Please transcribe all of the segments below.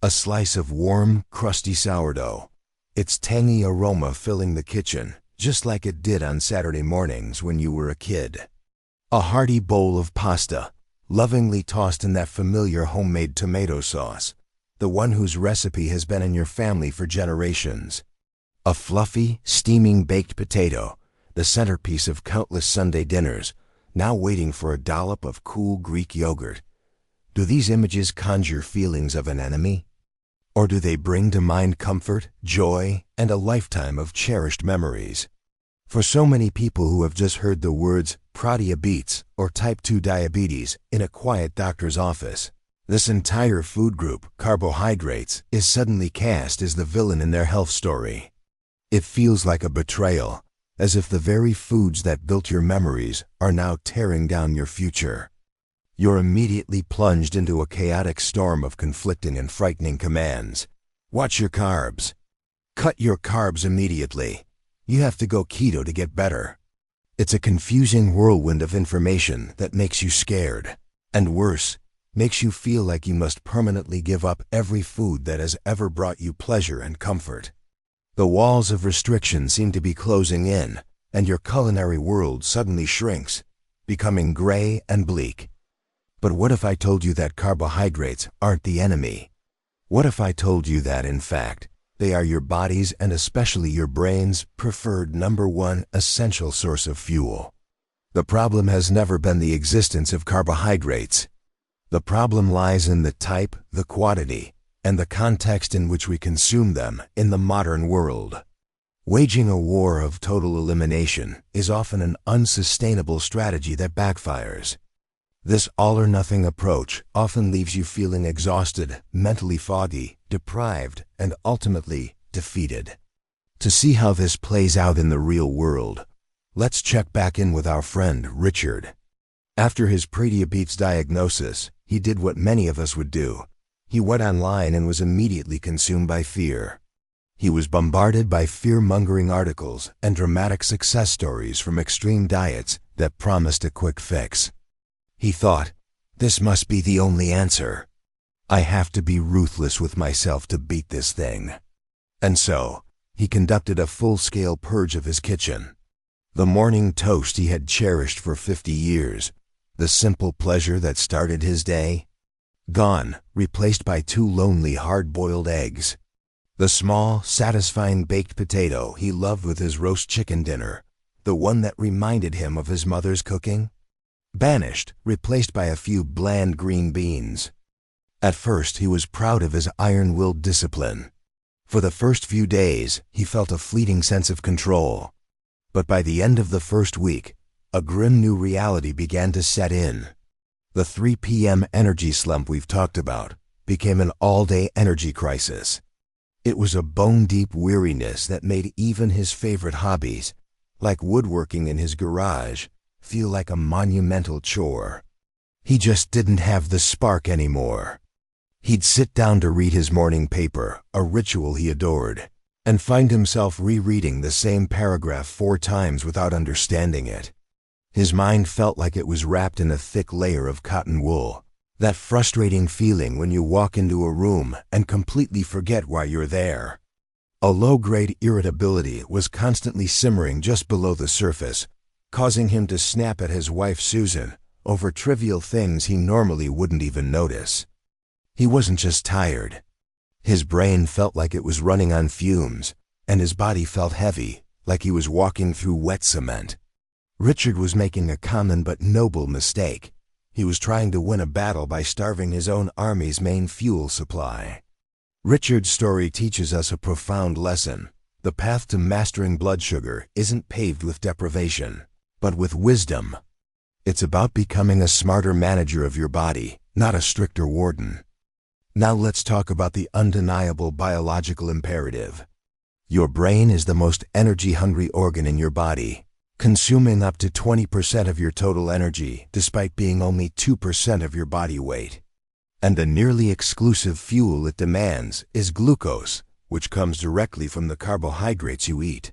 A slice of warm, crusty sourdough. Its tangy aroma filling the kitchen, just like it did on Saturday mornings when you were a kid. A hearty bowl of pasta, lovingly tossed in that familiar homemade tomato sauce, the one whose recipe has been in your family for generations. A fluffy, steaming baked potato, the centerpiece of countless Sunday dinners, now waiting for a dollop of cool Greek yogurt. Do these images conjure feelings of an enemy? Or do they bring to mind comfort, joy, and a lifetime of cherished memories? For so many people who have just heard the words prediabetes or type 2 diabetes in a quiet doctor's office, this entire food group, carbohydrates, is suddenly cast as the villain in their health story. It feels like a betrayal, as if the very foods that built your memories are now tearing down your future. You're immediately plunged into a chaotic storm of conflicting and frightening commands. Watch your carbs. Cut your carbs immediately. You have to go keto to get better. It's a confusing whirlwind of information that makes you scared, and worse, makes you feel like you must permanently give up every food that has ever brought you pleasure and comfort. The walls of restriction seem to be closing in, and your culinary world suddenly shrinks, becoming gray and bleak. But what if I told you that carbohydrates aren't the enemy? What if I told you that, in fact, they are your body's and especially your brain's preferred #1 essential source of fuel? The problem has never been the existence of carbohydrates. The problem lies in the type, the quantity, and the context in which we consume them in the modern world. Waging a war of total elimination is often an unsustainable strategy that backfires. This all-or-nothing approach often leaves you feeling exhausted, mentally foggy, deprived, and ultimately defeated. To see how this plays out in the real world, let's check back in with our friend Richard. After his prediabetes diagnosis, he did what many of us would do. He went online and was immediately consumed by fear. He was bombarded by fear-mongering articles and dramatic success stories from extreme diets that promised a quick fix. He thought, this must be the only answer. I have to be ruthless with myself to beat this thing. And so, he conducted a full-scale purge of his kitchen. The morning toast he had cherished for 50 years, the simple pleasure that started his day, gone, replaced by 2 lonely hard-boiled eggs. The small, satisfying baked potato he loved with his roast chicken dinner, the one that reminded him of his mother's cooking, banished, replaced by a few bland green beans. At first, he was proud of his iron-willed discipline. For the first few days, he felt a fleeting sense of control. But by the end of the first week, a grim new reality began to set in. The 3 p.m. energy slump we've talked about became an all-day energy crisis. It was a bone-deep weariness that made even his favorite hobbies, like woodworking in his garage, feel like a monumental chore. He just didn't have the spark anymore. He'd sit down to read his morning paper, a ritual he adored, and find himself rereading the same paragraph 4 times without understanding it. His mind felt like it was wrapped in a thick layer of cotton wool, that frustrating feeling when you walk into a room and completely forget why you're there. A low-grade irritability was constantly simmering just below the surface, causing him to snap at his wife Susan over trivial things he normally wouldn't even notice. He wasn't just tired. His brain felt like it was running on fumes, and his body felt heavy, like he was walking through wet cement. Richard was making a common but noble mistake. He was trying to win a battle by starving his own army's main fuel supply. Richard's story teaches us a profound lesson. The path to mastering blood sugar isn't paved with deprivation, but with wisdom. It's about becoming a smarter manager of your body, not a stricter warden. Now let's talk about the undeniable biological imperative. Your brain is the most energy-hungry organ in your body, consuming up to 20% of your total energy despite being only 2% of your body weight. And the nearly exclusive fuel it demands is glucose, which comes directly from the carbohydrates you eat.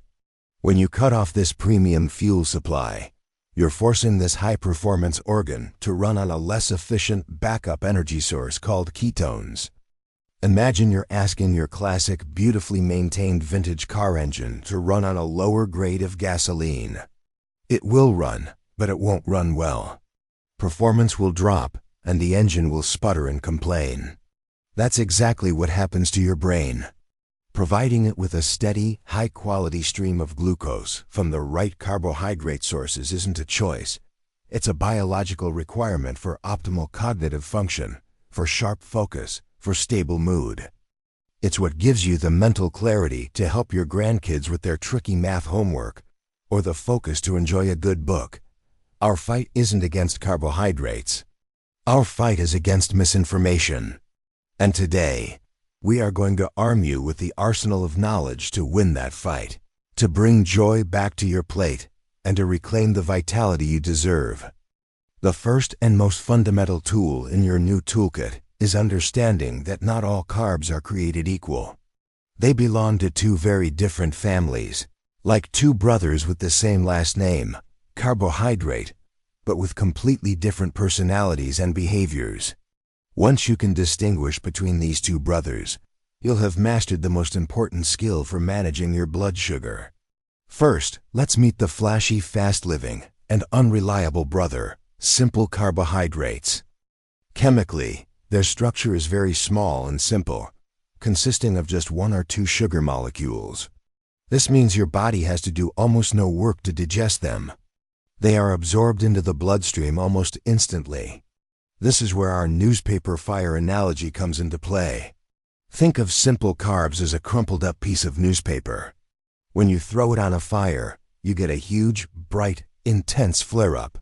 When you cut off this premium fuel supply, you're forcing this high-performance organ to run on a less efficient backup energy source called ketones. Imagine you're asking your classic, beautifully maintained vintage car engine to run on a lower grade of gasoline. It will run, but it won't run well. Performance will drop, and the engine will sputter and complain. That's exactly what happens to your brain. Providing it with a steady, high-quality stream of glucose from the right carbohydrate sources isn't a choice. It's a biological requirement for optimal cognitive function, for sharp focus, for stable mood. It's what gives you the mental clarity to help your grandkids with their tricky math homework, or the focus to enjoy a good book. Our fight isn't against carbohydrates. Our fight is against misinformation. And today, we are going to arm you with the arsenal of knowledge to win that fight, to bring joy back to your plate, and to reclaim the vitality you deserve. The first and most fundamental tool in your new toolkit is understanding that not all carbs are created equal. They belong to two very different families, like two brothers with the same last name, carbohydrate, but with completely different personalities and behaviors. Once you can distinguish between these two brothers, you'll have mastered the most important skill for managing your blood sugar. First, let's meet the flashy, fast-living, and unreliable brother, simple carbohydrates. Chemically, their structure is very small and simple, consisting of just one or two sugar molecules. This means your body has to do almost no work to digest them. They are absorbed into the bloodstream almost instantly. This is where our newspaper fire analogy comes into play. Think of simple carbs as a crumpled up piece of newspaper. When you throw it on a fire, you get a huge, bright, intense flare-up.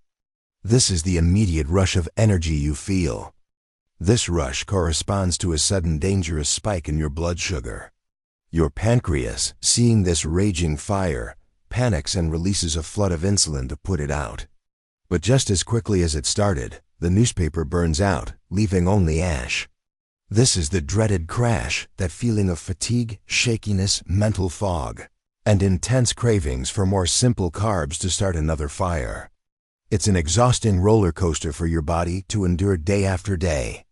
This is the immediate rush of energy you feel. This rush corresponds to a sudden dangerous spike in your blood sugar. Your pancreas, seeing this raging fire, panics and releases a flood of insulin to put it out. But just as quickly as it started, the newspaper burns out, leaving only ash. This is the dreaded crash, that feeling of fatigue, shakiness, mental fog, and intense cravings for more simple carbs to start another fire. It's an exhausting roller coaster for your body to endure day after day.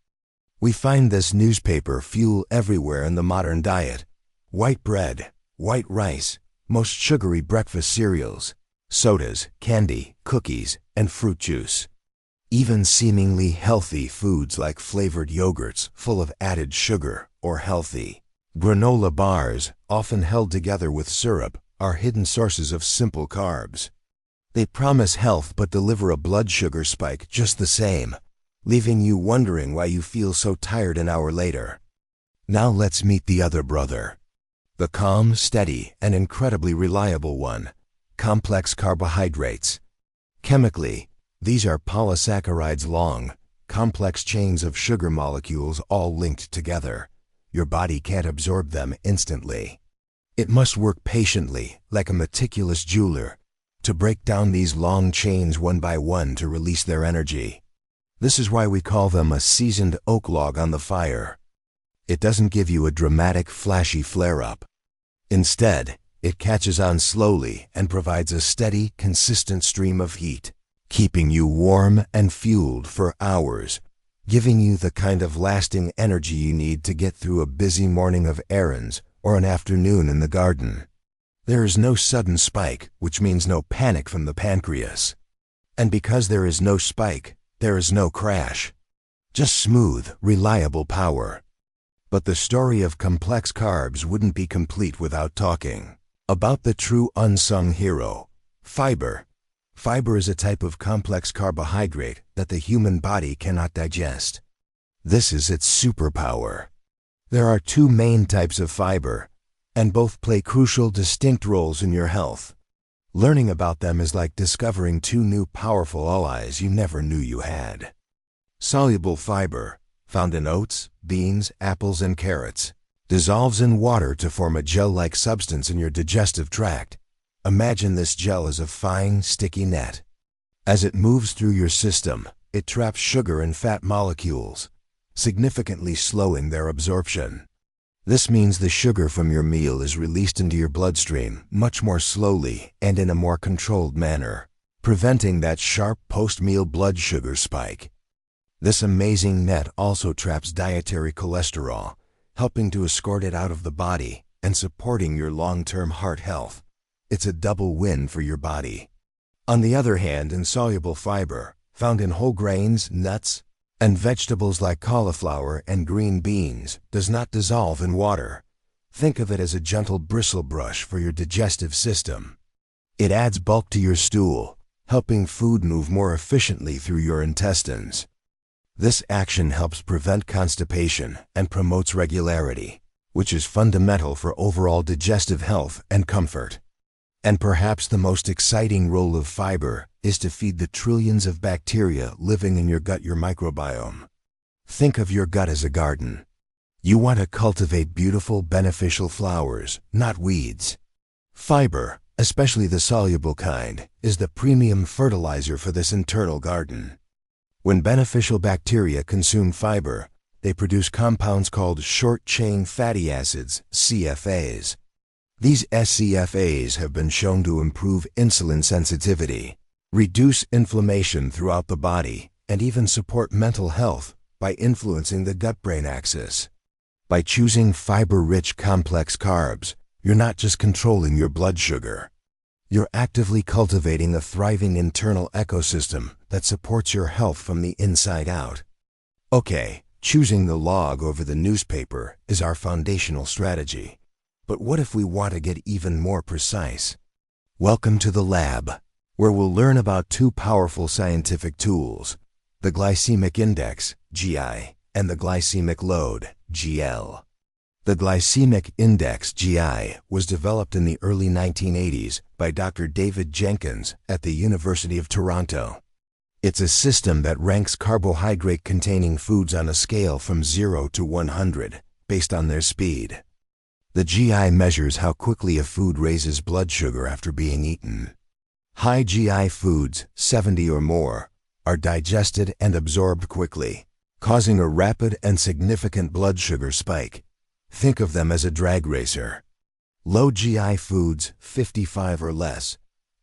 We find this newspaper fuel everywhere in the modern diet. White bread, white rice, most sugary breakfast cereals, sodas, candy, cookies, and fruit juice. Even seemingly healthy foods like flavored yogurts full of added sugar or healthy granola bars, often held together with syrup, are hidden sources of simple carbs. They promise health but deliver a blood sugar spike just the same, leaving you wondering why you feel so tired an hour later. Now let's meet the other brother. The calm, steady, and incredibly reliable one, complex carbohydrates. Chemically, these are polysaccharides long, complex chains of sugar molecules all linked together. Your body can't absorb them instantly. It must work patiently, like a meticulous jeweler, to break down these long chains one by one to release their energy. This is why we call them a seasoned oak log on the fire. It doesn't give you a dramatic, flashy flare-up. Instead, it catches on slowly and provides a steady, consistent stream of heat, keeping you warm and fueled for hours, giving you the kind of lasting energy you need to get through a busy morning of errands or an afternoon in the garden. There is no sudden spike, which means no panic from the pancreas. And because there is no spike, there is no crash. Just smooth, reliable power. But the story of complex carbs wouldn't be complete without talking about the true unsung hero, fiber. Fiber is a type of complex carbohydrate that the human body cannot digest. This is its superpower. There are two main types of fiber, and both play crucial, distinct roles in your health. Learning about them is like discovering two new powerful allies you never knew you had. Soluble fiber, found in oats, beans, apples, and carrots, dissolves in water to form a gel-like substance in your digestive tract. Imagine this gel as a fine, sticky net. As it moves through your system, it traps sugar and fat molecules, significantly slowing their absorption. This means the sugar from your meal is released into your bloodstream much more slowly and in a more controlled manner, preventing that sharp post-meal blood sugar spike. This amazing net also traps dietary cholesterol, helping to escort it out of the body and supporting your long-term heart health. It's a double win for your body. On the other hand, insoluble fiber, found in whole grains, nuts, and vegetables like cauliflower and green beans, does not dissolve in water. Think of it as a gentle bristle brush for your digestive system. It adds bulk to your stool, helping food move more efficiently through your intestines. This action helps prevent constipation and promotes regularity, which is fundamental for overall digestive health and comfort. And perhaps the most exciting role of fiber is to feed the trillions of bacteria living in your gut, your microbiome. Think of your gut as a garden. You want to cultivate beautiful, beneficial flowers, not weeds. Fiber, especially the soluble kind, is the premium fertilizer for this internal garden. When beneficial bacteria consume fiber, they produce compounds called short-chain fatty acids, CFAs. These SCFAs have been shown to improve insulin sensitivity, reduce inflammation throughout the body, and even support mental health by influencing the gut-brain axis. By choosing fiber-rich complex carbs, you're not just controlling your blood sugar. You're actively cultivating a thriving internal ecosystem that supports your health from the inside out. Okay, choosing the log over the newspaper is our foundational strategy. But what if we want to get even more precise? Welcome to the lab, where we'll learn about two powerful scientific tools, the Glycemic Index, GI, and the Glycemic Load, GL. The Glycemic Index, GI, was developed in the early 1980s by Dr. David Jenkins at the University of Toronto. It's a system that ranks carbohydrate-containing foods on a scale from 0 to 100, based on their speed. The GI measures how quickly a food raises blood sugar after being eaten. High GI foods, 70 or more, are digested and absorbed quickly, causing a rapid and significant blood sugar spike. Think of them as a drag racer. Low GI foods, 55 or less,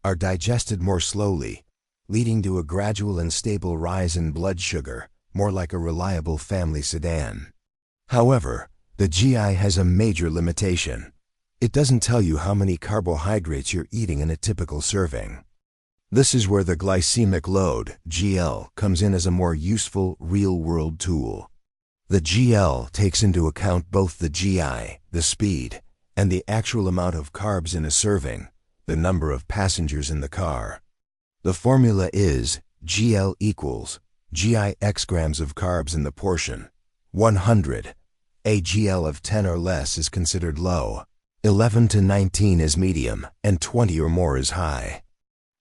are digested more slowly, leading to a gradual and stable rise in blood sugar, more like a reliable family sedan. However, the GI has a major limitation. It doesn't tell you how many carbohydrates you're eating in a typical serving. This is where the Glycemic Load, GL, comes in as a more useful, real-world tool. The GL takes into account both the GI, the speed, and the actual amount of carbs in a serving, the number of passengers in the car. The formula is GL equals GI x grams of carbs in the portion, 100. A GL of 10 or less is considered low, 11 to 19 is medium, and 20 or more is high.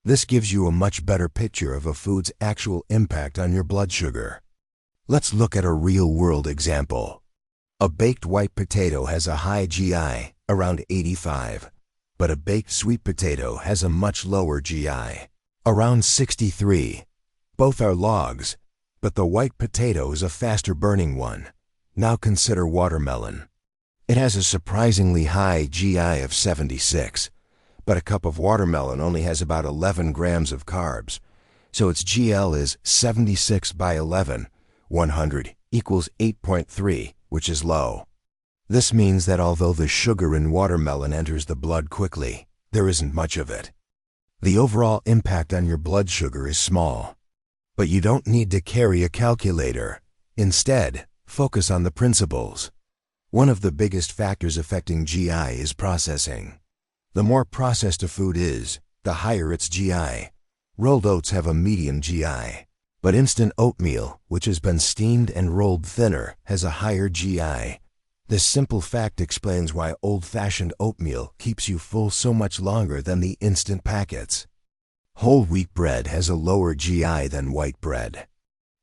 This gives you a much better picture of a food's actual impact on your blood sugar. Let's look at a real-world example. A baked white potato has a high GI, around 85, but a baked sweet potato has a much lower GI, around 63. Both are logs, but the white potato is a faster-burning one. Now consider watermelon. It has a surprisingly high GI of 76, but a cup of watermelon only has about 11 grams of carbs, so its GL is 76 by 11, 100 equals 8.3, which is low. This means that although the sugar in watermelon enters the blood quickly, there isn't much of it. The overall impact on your blood sugar is small. But you don't need to carry a calculator. Instead, focus on the principles. One of the biggest factors affecting GI is processing. The more processed a food is, the higher its GI. Rolled oats have a medium GI, but instant oatmeal, which has been steamed and rolled thinner, has a higher GI. This simple fact explains why old-fashioned oatmeal keeps you full so much longer than the instant packets. Whole wheat bread has a lower GI than white bread.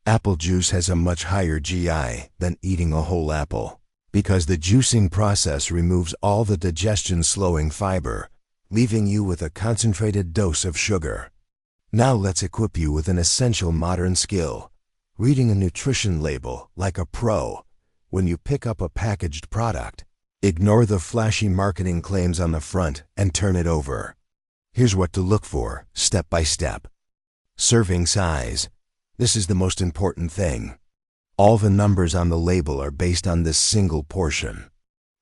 Apple juice has a much higher GI than eating a whole apple, because the juicing process removes all the digestion-slowing fiber, leaving you with a concentrated dose of sugar. Now let's equip you with an essential modern skill, reading a nutrition label like a pro. When you pick up a packaged product, ignore the flashy marketing claims on the front and turn it over. Here's what to look for, step by step. Serving size. This is the most important thing. All the numbers on the label are based on this single portion.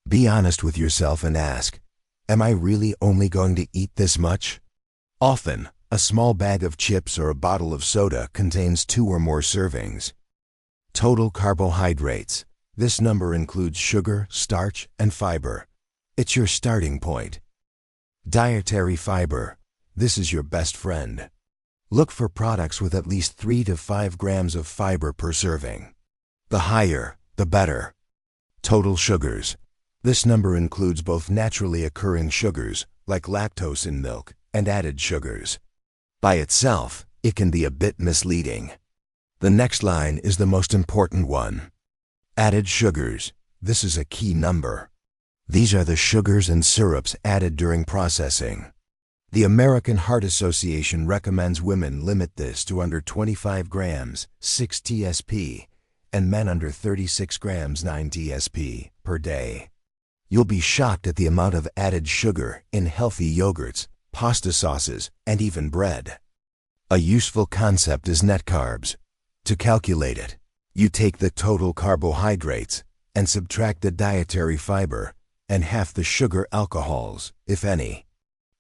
Be honest with yourself and ask, am I really only going to eat this much? Often, a small bag of chips or a bottle of soda contains 2 or more servings. Total carbohydrates. This number includes sugar, starch, and fiber. It's your starting point. Dietary fiber. This is your best friend. Look for products with at least 3 to 5 grams of fiber per serving. The higher, the better. Total sugars. This number includes both naturally occurring sugars, like lactose in milk, and added sugars. By itself, it can be a bit misleading. The next line is the most important one. Added sugars. This is a key number. These are the sugars and syrups added during processing. The American Heart Association recommends women limit this to under 25 grams, 6 TSP, and men under 36 grams, 9 TSP, per day. You'll be shocked at the amount of added sugar in healthy yogurts, pasta sauces, and even bread. A useful concept is net carbs. To calculate it, you take the total carbohydrates and subtract the dietary fiber and half the sugar alcohols, if any.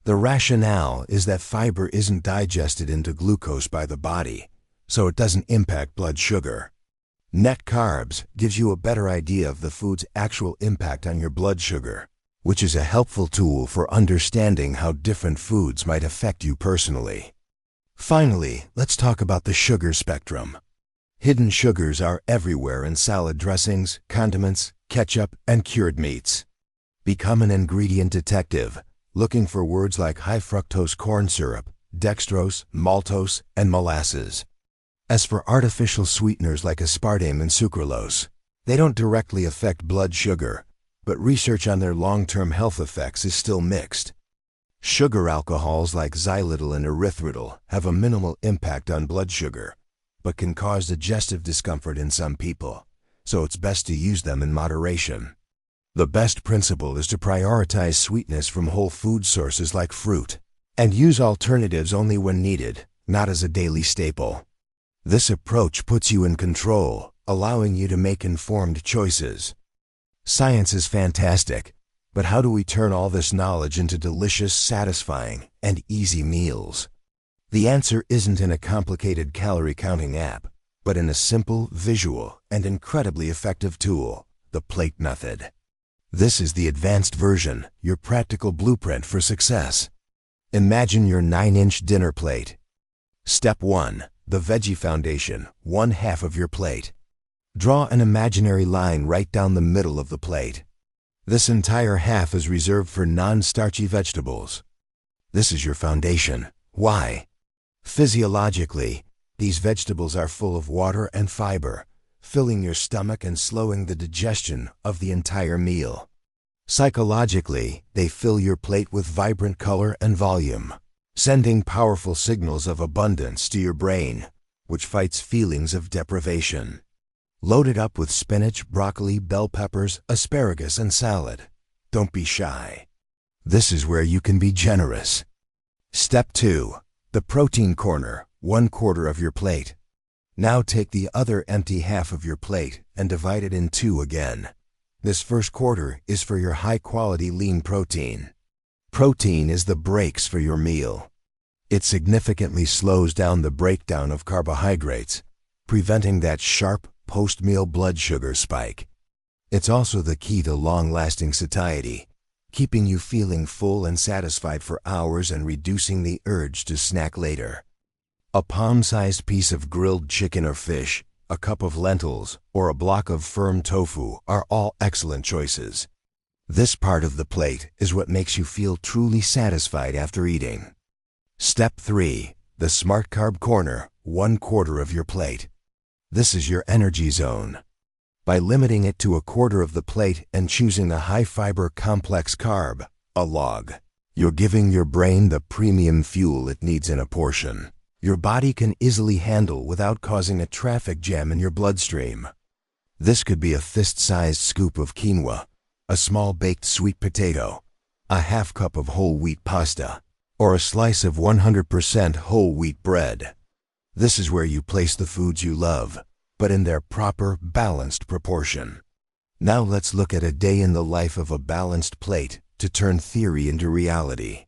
The rationale is that fiber isn't digested into glucose by the body, so it doesn't impact blood sugar. Net carbs gives you a better idea of the food's actual impact on your blood sugar, which is a helpful tool for understanding how different foods might affect you personally. Finally, let's talk about the sugar spectrum. Hidden sugars are everywhere in salad dressings, condiments, ketchup, and cured meats. Become an ingredient detective, looking for words like high fructose corn syrup, dextrose, maltose, and molasses. As for artificial sweeteners like aspartame and sucralose, they don't directly affect blood sugar, but research on their long-term health effects is still mixed. Sugar alcohols like xylitol and erythritol have a minimal impact on blood sugar, but can cause digestive discomfort in some people, so it's best to use them in moderation. The best principle is to prioritize sweetness from whole food sources like fruit, and use alternatives only when needed, not as a daily staple. This approach puts you in control, allowing you to make informed choices. Science is fantastic, but how do we turn all this knowledge into delicious, satisfying, and easy meals? The answer isn't in a complicated calorie counting app, but in a simple, visual, and incredibly effective tool, the plate method. This is the advanced version, your practical blueprint for success. Imagine your 9-inch dinner plate. Step 1. The veggie foundation, 1/2 of your plate. Draw an imaginary line right down the middle of the plate. This entire half is reserved for non-starchy vegetables. This is your foundation. Why? Physiologically, these vegetables are full of water and fiber, filling your stomach and slowing the digestion of the entire meal. Psychologically, they fill your plate with vibrant color and volume, sending powerful signals of abundance to your brain, which fights feelings of deprivation. Load it up with spinach, broccoli, bell peppers, asparagus, and salad. Don't be shy. This is where you can be generous. Step 2. The protein corner, 1/4 of your plate. Now take the other empty half of your plate and divide it in 2 again. This first quarter is for your high-quality lean protein. Protein is the brakes for your meal. It significantly slows down the breakdown of carbohydrates, preventing that sharp post-meal blood sugar spike. It's also the key to long-lasting satiety, keeping you feeling full and satisfied for hours and reducing the urge to snack later. A palm-sized piece of grilled chicken or fish, a cup of lentils, or a block of firm tofu are all excellent choices. This part of the plate is what makes you feel truly satisfied after eating. Step 3. The Smart Carb Corner, 1/4 of your plate. This is your energy zone. By limiting it to 1/4 of the plate and choosing a high-fiber complex carb, a log, you're giving your brain the premium fuel it needs in a portion your body can easily handle without causing a traffic jam in your bloodstream. This could be a fist-sized scoop of quinoa, a small baked sweet potato, a half cup of whole wheat pasta, or a slice of 100% whole wheat bread. This is where you place the foods you love, but in their proper, balanced proportion. Now let's look at a day in the life of a balanced plate to turn theory into reality.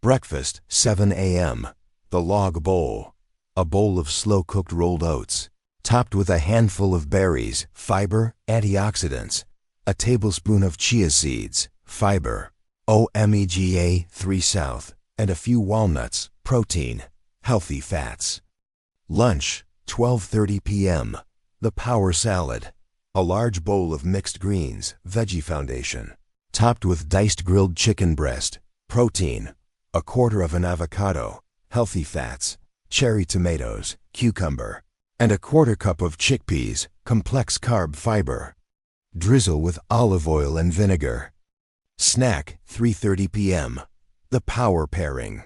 Breakfast, 7 a.m. The log bowl. A bowl of slow-cooked rolled oats, topped with a handful of berries, fiber, antioxidants, a tablespoon of chia seeds, fiber, omega-3 south, and a few walnuts, protein, healthy fats. Lunch, 12:30 p.m. The power salad. A large bowl of mixed greens, veggie foundation, topped with diced grilled chicken breast, protein, a quarter of an avocado, healthy fats, cherry tomatoes, cucumber, and a quarter cup of chickpeas, complex carb fiber. Drizzle with olive oil and vinegar. Snack, 3:30 p.m. The power pairing.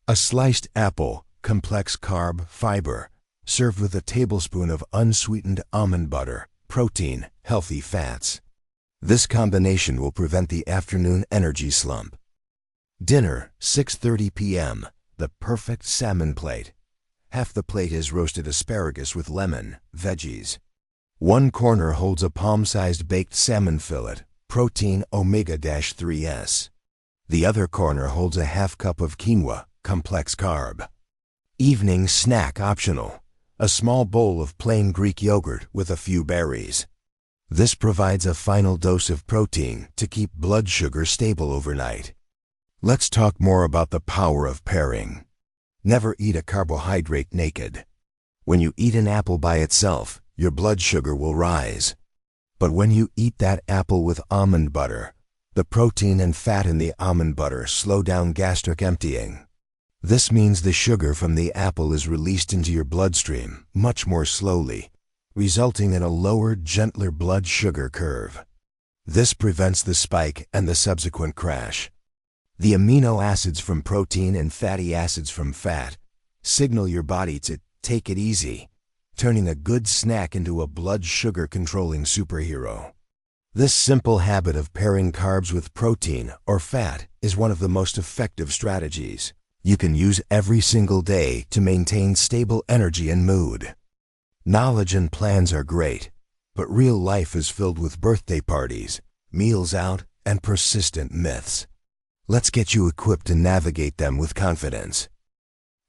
A sliced apple, complex carb fiber, served with a tablespoon of unsweetened almond butter, protein, healthy fats. This combination will prevent the afternoon energy slump. Dinner, 6:30 p.m. The perfect salmon plate. Half the plate is roasted asparagus with lemon, veggies. One corner holds a palm-sized baked salmon fillet, protein omega-3s. The other corner holds a half cup of quinoa, complex carb. Evening snack optional. A small bowl of plain Greek yogurt with a few berries. This provides a final dose of protein to keep blood sugar stable overnight. Let's talk more about the power of pairing. Never eat a carbohydrate naked. When you eat an apple by itself, your blood sugar will rise. But when you eat that apple with almond butter, the protein and fat in the almond butter slow down gastric emptying. This means the sugar from the apple is released into your bloodstream much more slowly, resulting in a lower, gentler blood sugar curve. This prevents the spike and the subsequent crash. The amino acids from protein and fatty acids from fat signal your body to take it easy, turning a good snack into a blood sugar controlling superhero. This simple habit of pairing carbs with protein or fat is one of the most effective strategies you can use every single day to maintain stable energy and mood. Knowledge and plans are great, but real life is filled with birthday parties, meals out, and persistent myths. Let's get you equipped to navigate them with confidence.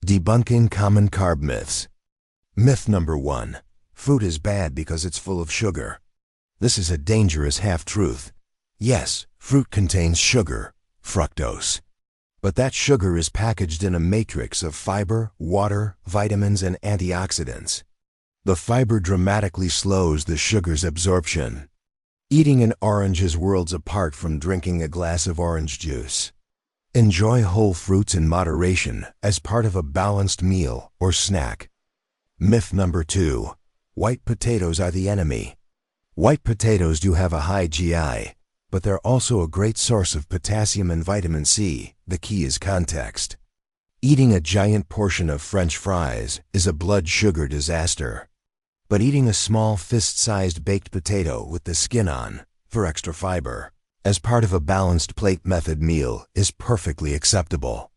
Debunking common carb myths. Myth number 1. Fruit is bad because it's full of sugar. This is a dangerous half-truth. Yes, fruit contains sugar, fructose. But that sugar is packaged in a matrix of fiber, water, vitamins, and antioxidants. The fiber dramatically slows the sugar's absorption. Eating an orange is worlds apart from drinking a glass of orange juice. Enjoy whole fruits in moderation as part of a balanced meal or snack. Myth number 2. White potatoes are the enemy. White potatoes do have a high GI, but they're also a great source of potassium and vitamin C. The key is context. Eating a giant portion of French fries is a blood sugar disaster. But eating a small fist-sized baked potato with the skin on, for extra fiber, as part of a balanced plate method meal is perfectly acceptable.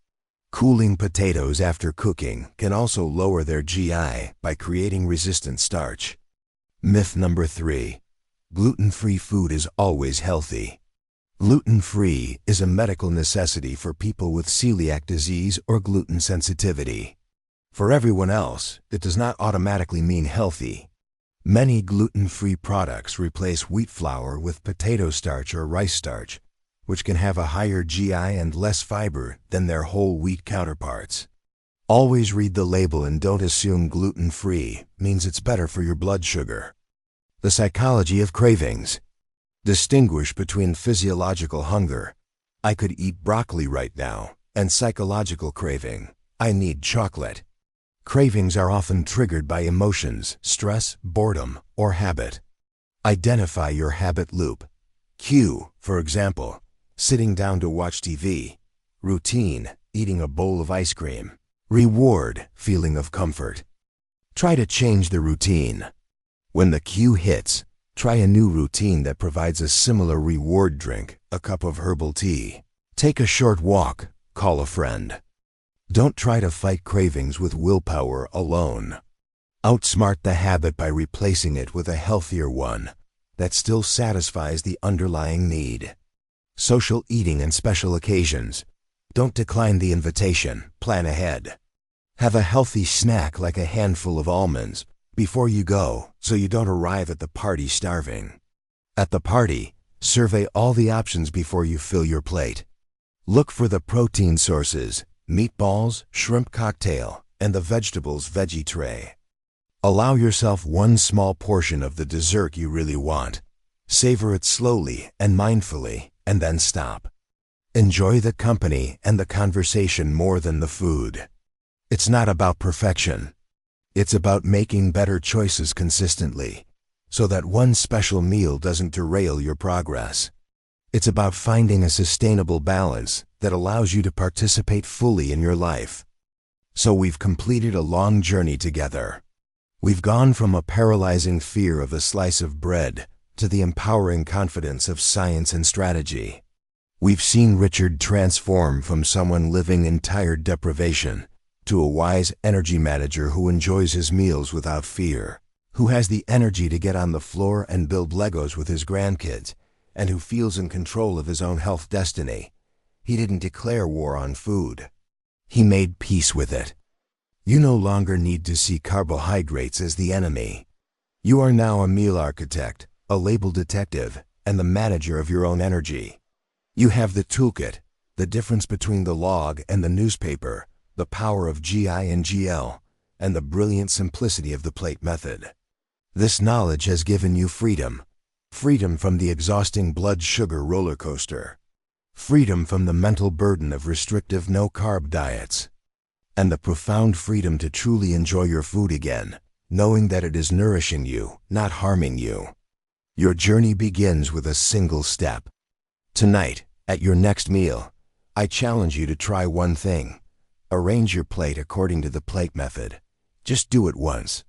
Cooling potatoes after cooking can also lower their GI by creating resistant starch. Myth number 3. Gluten-free food is always healthy. Gluten-free is a medical necessity for people with celiac disease or gluten sensitivity. For everyone else, it does not automatically mean healthy. Many gluten-free products replace wheat flour with potato starch or rice starch, which can have a higher GI and less fiber than their whole wheat counterparts. Always read the label and don't assume gluten-free means it's better for your blood sugar. The psychology of cravings. Distinguish between physiological hunger, I could eat broccoli right now, and psychological craving, I need chocolate. Cravings are often triggered by emotions, stress, boredom, or habit. Identify your habit loop. Cue, for example, sitting down to watch TV. Routine, eating a bowl of ice cream. Reward, feeling of comfort. Try to change the routine. When the cue hits, try a new routine that provides a similar reward drink, a cup of herbal tea. Take a short walk, call a friend. Don't try to fight cravings with willpower alone. Outsmart the habit by replacing it with a healthier one that still satisfies the underlying need. Social eating and special occasions. Don't decline the invitation. Plan ahead. Have a healthy snack like a handful of almonds before you go, so you don't arrive at the party starving. At the party, survey all the options before you fill your plate. Look for the protein sources, meatballs, shrimp cocktail, and the vegetables veggie tray. Allow yourself one small portion of the dessert you really want. Savor it slowly and mindfully, and then stop. Enjoy the company and the conversation more than the food. It's not about perfection. It's about making better choices consistently, so that one special meal doesn't derail your progress. It's about finding a sustainable balance that allows you to participate fully in your life. So we've completed a long journey together. We've gone from a paralyzing fear of a slice of bread to the empowering confidence of science and strategy. We've seen Richard transform from someone living in tired deprivation to a wise energy manager who enjoys his meals without fear, who has the energy to get on the floor and build Legos with his grandkids, and who feels in control of his own health destiny. He didn't declare war on food. He made peace with it. You no longer need to see carbohydrates as the enemy. You are now a meal architect, a label detective, and the manager of your own energy. You have the toolkit, the difference between the log and the newspaper, the power of GI and GL, and the brilliant simplicity of the plate method. This knowledge has given you freedom. Freedom from the exhausting blood sugar roller coaster. Freedom from the mental burden of restrictive no-carb diets. And the profound freedom to truly enjoy your food again, knowing that it is nourishing you, not harming you. Your journey begins with a single step. Tonight, at your next meal, I challenge you to try one thing. Arrange your plate according to the plate method. Just do it once.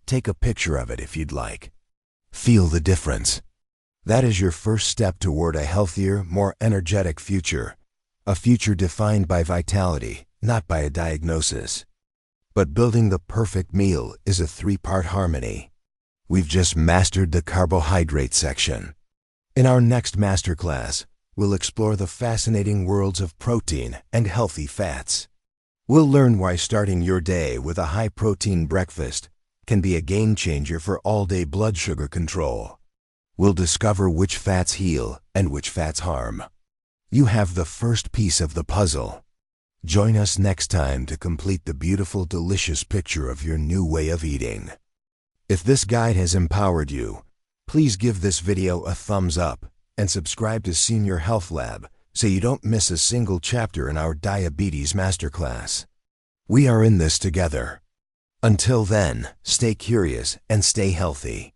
Take a picture of it if you'd like. Feel the difference. That is your first step toward a healthier, more energetic future. A future defined by vitality, not by a diagnosis. But building the perfect meal is a three-part harmony. We've just mastered the carbohydrate section. In our next masterclass, we'll explore the fascinating worlds of protein and healthy fats. We'll learn why starting your day with a high-protein breakfast can be a game-changer for all-day blood sugar control. We'll discover which fats heal and which fats harm. You have the first piece of the puzzle. Join us next time to complete the beautiful, delicious picture of your new way of eating. If this guide has empowered you, please give this video a thumbs up and subscribe to Senior Health Lab so you don't miss a single chapter in our Diabetes Masterclass. We are in this together. Until then, stay curious and stay healthy.